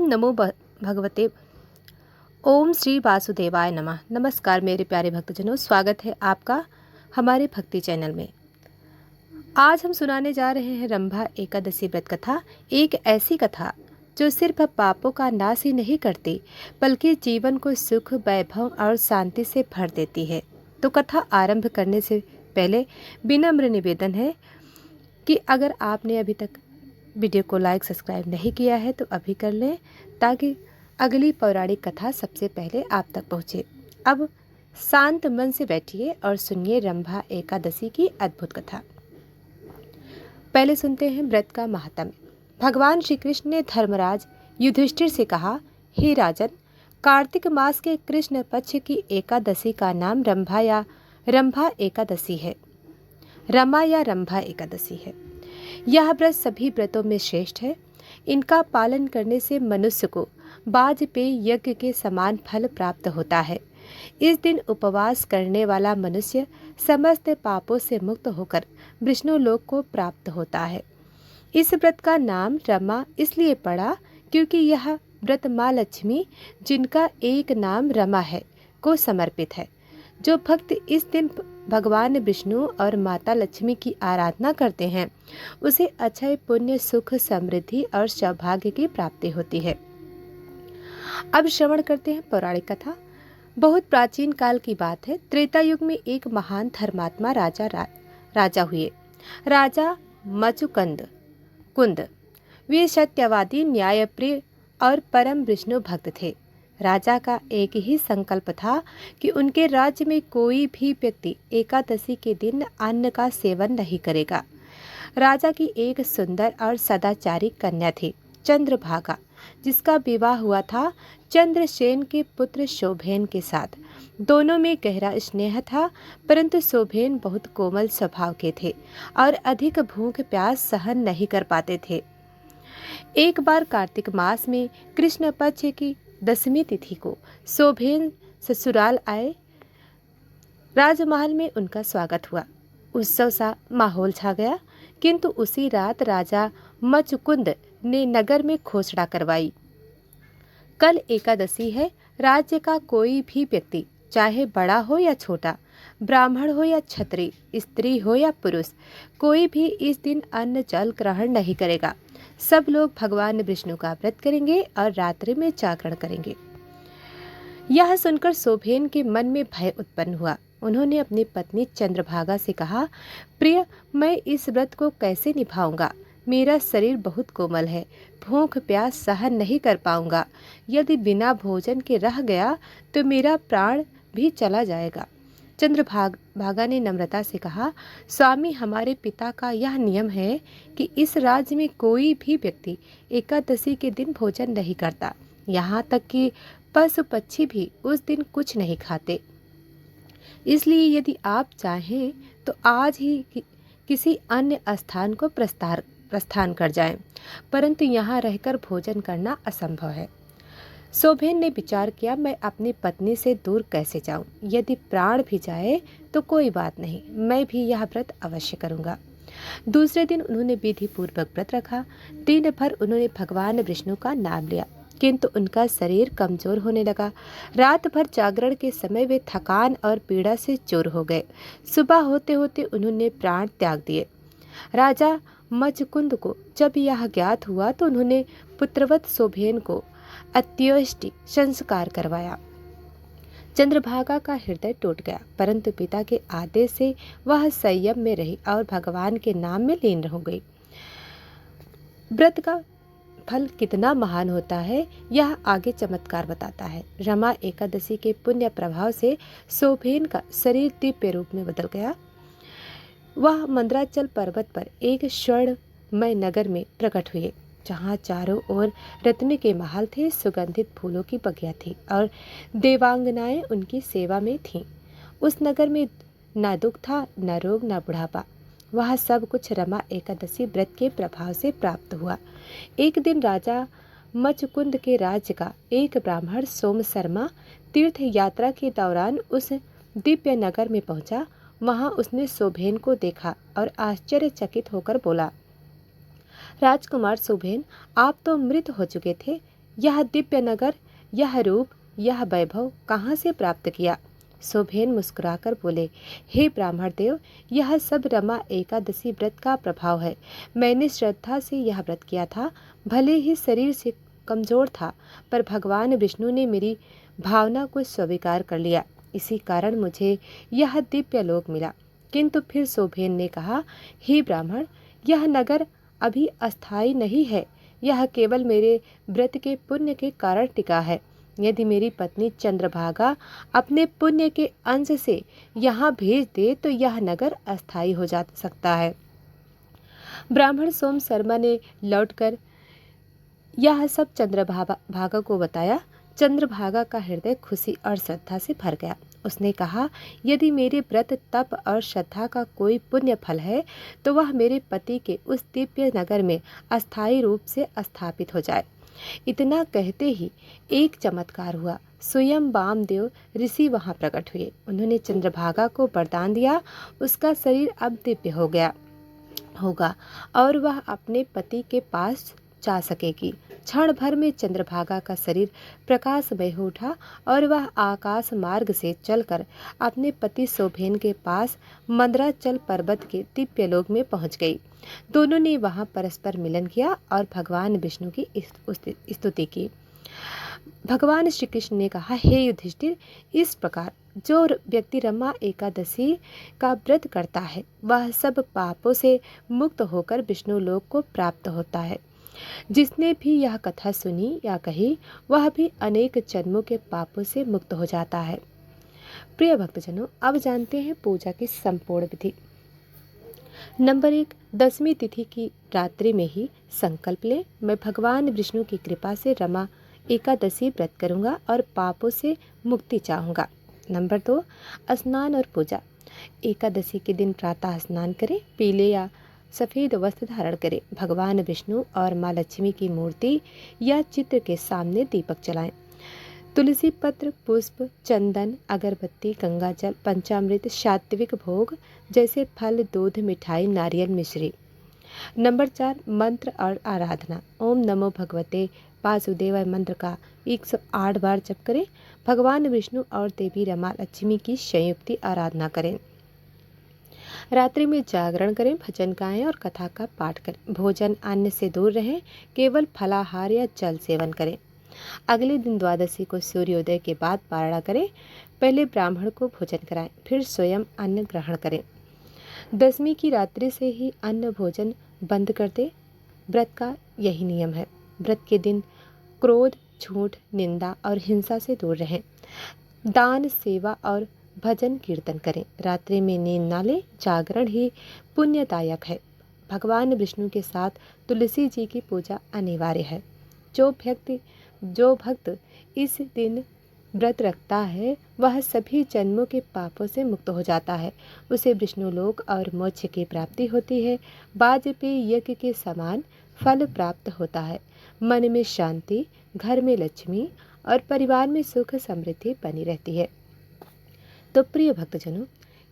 नमो भगवते। ओम श्री वासुदेवाय नमः। नमस्कार मेरे प्यारे भक्तजनों, स्वागत है आपका हमारे भक्ति चैनल में। आज हम सुनाने जा रहे हैं रंभा एकादशी व्रत कथा। एक ऐसी कथा जो सिर्फ पापों का नाश ही नहीं करती बल्कि जीवन को सुख, वैभव और शांति से भर देती है। तो कथा आरंभ करने से पहले विनम्र निवेदन है कि अगर आपने अभी तक वीडियो को लाइक सब्सक्राइब नहीं किया है तो अभी कर लें, ताकि अगली पौराणिक कथा सबसे पहले आप तक पहुँचे। अब शांत मन से बैठिए और सुनिए रंभा एकादशी की अद्भुत कथा। पहले सुनते हैं व्रत का महात्म्य। भगवान श्री कृष्ण ने धर्मराज युधिष्ठिर से कहा, हे राजन, कार्तिक मास के कृष्ण पक्ष की एकादशी का नाम रंभा एकादशी है। रमा या रंभा एकादशी है। यह व्रत सभी व्रतों में श्रेष्ठ है। इनका पालन करने से मनुष्य को वाजपेय यज्ञ के समान फल प्राप्त होता है। इस दिन उपवास करने वाला मनुष्य समस्त पापों से मुक्त होकर विष्णु लोक को प्राप्त होता है। इस व्रत का नाम रमा इसलिए पड़ा क्योंकि यह व्रत माँ लक्ष्मी, जिनका एक नाम रमा है, को समर्पित है। जो भक्त इस दिन भगवान विष्णु और माता लक्ष्मी की आराधना करते हैं, उसे अक्षय पुण्य, सुख, समृद्धि और सौभाग्य की प्राप्ति होती है। अब श्रवण करते हैं पौराणिक कथा। बहुत प्राचीन काल की बात है। त्रेता युग में एक महान धर्मात्मा राजा हुए। राजा कुंद। वे सत्यवादी, न्यायप्रिय और परम विष्णु भक्त थे। राजा का एक ही संकल्प था कि उनके राज्य में कोई भी व्यक्ति एकादशी के दिन अन्न का सेवन नहीं करेगा। राजा की एक सुंदर और सदाचारी कन्या थी, चंद्रभागा, जिसका विवाह हुआ था चंद्रसेन के पुत्र शोभेन के साथ। दोनों में गहरा स्नेह था, परंतु शोभेन बहुत कोमल स्वभाव के थे और अधिक भूख प्यास सहन नहीं कर पाते थे। एक बार कार्तिक मास में कृष्ण पक्ष की 10वीं तिथि को शोभेन ससुराल आए। राजमहल में उनका स्वागत हुआ। उत्सव सा माहौल छा गया, किंतु उसी रात राजा मचुकुंद ने नगर में घोषणा करवाई, कल एकादशी है। राज्य का कोई भी व्यक्ति, चाहे बड़ा हो या छोटा, ब्राह्मण हो या क्षत्रिय, स्त्री हो या पुरुष, कोई भी इस दिन अन्न जल ग्रहण नहीं करेगा। सब लोग भगवान विष्णु का व्रत करेंगे और रात्रि में जागरण करेंगे। यह सुनकर शोभेन के मन में भय उत्पन्न हुआ। उन्होंने अपनी पत्नी चंद्रभागा से कहा, प्रिय, मैं इस व्रत को कैसे निभाऊंगा? मेरा शरीर बहुत कोमल है, भूख प्यास सहन नहीं कर पाऊंगा। यदि बिना भोजन के रह गया तो मेरा प्राण भी चला जाएगा। चंद्रभागा ने नम्रता से कहा, स्वामी, हमारे पिता का यह नियम है कि इस राज्य में कोई भी व्यक्ति एकादशी के दिन भोजन नहीं करता। यहाँ तक कि पशु पक्षी भी उस दिन कुछ नहीं खाते। इसलिए यदि आप चाहें तो आज ही किसी अन्य स्थान को प्रस्थान कर जाएं, परंतु यहाँ रहकर भोजन करना असंभव है। शोभेन ने विचार किया, मैं अपनी पत्नी से दूर कैसे जाऊं? यदि प्राण भी जाए तो कोई बात नहीं, मैं भी यह व्रत अवश्य करूंगा। दूसरे दिन उन्होंने विधि पूर्वक व्रत रखा। दिन भर उन्होंने भगवान विष्णु का नाम लिया, किंतु उनका शरीर कमजोर होने लगा। रात भर जागरण के समय वे थकान और पीड़ा से चूर हो गए। सुबह होते होते उन्होंने प्राण त्याग दिए। राजा मचकुंद को जब यह ज्ञात हुआ तो उन्होंने पुत्रवत शोभेन को अंत्येष्टि संस्कार करवाया। चंद्रभागा का हृदय टूट गया, परंतु पिता के आदेश से वह संयम में रही और भगवान के नाम में लीन हो गई। व्रत का फल कितना महान होता है, यह आगे चमत्कार बताता है। रमा एकादशी के पुण्य प्रभाव से शोभेन का शरीर दिव्य रूप में बदल गया। वह मंदराचल पर्वत पर एक स्वर्णमय नगर में प्रकट हुए, जहाँ चारों ओर रत्न के महल थे, सुगंधित फूलों की बगिया थी और देवांगनाएं उनकी सेवा में थीं। उस नगर में न दुख था, न रोग, न बुढ़ापा। वह सब कुछ रमा एकादशी व्रत के प्रभाव से प्राप्त हुआ। एक दिन राजा मचकुंद के राज्य का एक ब्राह्मण सोम शर्मा तीर्थ यात्रा के दौरान उस दिव्य नगर में पहुंचा। वहां उसने शोभेन को देखा और आश्चर्यचकित होकर बोला, राजकुमार शोभेन, आप तो मृत हो चुके थे, यह दिव्य नगर, यह रूप, यह वैभव कहाँ से प्राप्त किया? सौभेन मुस्कुराकर बोले, हे ब्राह्मण देव, यह सब रमा एकादशी व्रत का प्रभाव है। मैंने श्रद्धा से यह व्रत किया था। भले ही शरीर से कमजोर था, पर भगवान विष्णु ने मेरी भावना को स्वीकार कर लिया। इसी कारण मुझे यह दिव्य लोक मिला। किंतु फिर सौभेन ने कहा, हे ब्राह्मण, यह नगर अभी अस्थायी नहीं है। यह केवल मेरे व्रत के पुण्य के कारण टिका है। यदि मेरी पत्नी चंद्रभागा अपने पुण्य के अंश से यहाँ भेज दे तो यह नगर अस्थायी हो जा सकता है। ब्राह्मण सोम शर्मा ने लौटकर यह सब चंद्रभागा को बताया। चंद्रभागा का हृदय खुशी और श्रद्धा से भर गया। उसने कहा, यदि मेरे व्रत, तप और श्रद्धा का कोई पुण्य फल है तो वह मेरे पति के उस दिव्य नगर में अस्थायी रूप से स्थापित हो जाए। इतना कहते ही एक चमत्कार हुआ। स्वयं वामदेव ऋषि वहां प्रकट हुए। उन्होंने चंद्रभागा को वरदान दिया, उसका शरीर अब दिव्य हो गया होगा और वह अपने पति के पास जा सकेगी। क्षण भर में चंद्रभागा का शरीर प्रकाशमय हो उठा और वह आकाश मार्ग से चलकर अपने पति सौभेन के पास मंदराचल पर्वत के दिव्य लोक में पहुंच गई। दोनों ने वहां परस्पर मिलन किया और भगवान विष्णु की स्तुति की। भगवान श्री कृष्ण ने कहा, हे युधिष्ठिर, इस प्रकार जो व्यक्ति रमा एकादशी का व्रत करता है वह सब पापों से मुक्त होकर विष्णु लोक को प्राप्त होता है। जिसने भी यह कथा सुनी या कही वह भी अनेक जन्मों के पापों से मुक्त हो जाता है। प्रिय भक्तजनों, अब जानते हैं पूजा की संपूर्ण विधि। नंबर 1, 10वीं तिथि की रात्रि में ही संकल्प लें, मैं भगवान विष्णु की कृपा से रमा एकादशी व्रत करूंगा और पापों से मुक्ति चाहूँगा। नंबर 2, स्नान और पूजा। एकादशी के दिन प्रातः स्नान करें, पीले या सफ़ेद वस्त्र धारण करें, भगवान विष्णु और माँ लक्ष्मी की मूर्ति या चित्र के सामने दीपक जलाएं। तुलसी पत्र, पुष्प, चंदन, अगरबत्ती, गंगाजल, पंचामृत, सात्विक भोग जैसे फल, दूध, मिठाई, नारियल, मिश्री। नंबर 4, मंत्र और आराधना। ओम नमो भगवते वासुदेवाय मंत्र का 108 बार जप करें। भगवान विष्णु और देवी रमा लक्ष्मी की संयुक्त आराधना करें। रात्रि में जागरण करें, भजन गाएं और कथा का पाठ करें। भोजन अन्न से दूर रहें, केवल फलाहार या जल सेवन करें। अगले दिन द्वादशी को सूर्योदय के बाद पारणा करें। पहले ब्राह्मण को भोजन कराएं, फिर स्वयं अन्न ग्रहण करें। 10वीं की रात्रि से ही अन्न भोजन बंद कर दें। व्रत का यही नियम है। व्रत के दिन क्रोध, झूठ, निंदा और हिंसा से दूर रहें। दान, सेवा और भजन कीर्तन करें। रात्रि में नींद ना लें, जागरण ही पुण्यदायक है। भगवान विष्णु के साथ तुलसी जी की पूजा अनिवार्य है। जो भक्त इस दिन व्रत रखता है वह सभी जन्मों के पापों से मुक्त हो जाता है। उसे विष्णु लोक और मोक्ष की प्राप्ति होती है। वाजपेयी यज्ञ के समान फल प्राप्त होता है। मन में शांति, घर में लक्ष्मी और परिवार में सुख समृद्धि बनी रहती है। तो प्रिय भक्तजनों,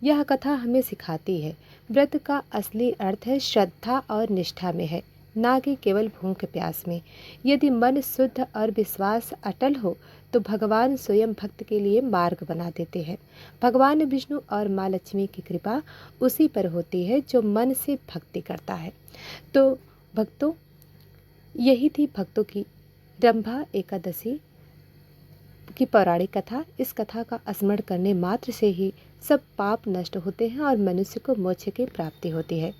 यह कथा हमें सिखाती है व्रत का असली अर्थ है श्रद्धा और निष्ठा में है, ना कि केवल भूख प्यास में। यदि मन शुद्ध और विश्वास अटल हो तो भगवान स्वयं भक्त के लिए मार्ग बना देते हैं। भगवान विष्णु और माँ लक्ष्मी की कृपा उसी पर होती है जो मन से भक्ति करता है। तो भक्तों, यही थी भक्तों की रंभा एकादशी की पौराणिक कथा। इस कथा का स्मरण करने मात्र से ही सब पाप नष्ट होते हैं और मनुष्य को मोक्ष की प्राप्ति होती है।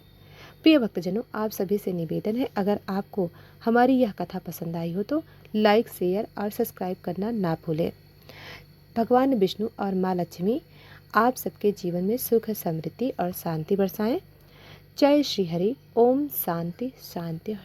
प्रिय भक्तजनों, आप सभी से निवेदन है, अगर आपको हमारी यह कथा पसंद आई हो तो लाइक, शेयर और सब्सक्राइब करना ना भूलें। भगवान विष्णु और माँ लक्ष्मी आप सबके जीवन में सुख, समृद्धि और शांति बरसाएं। जय श्री हरि। ओम शांति शांति शांति।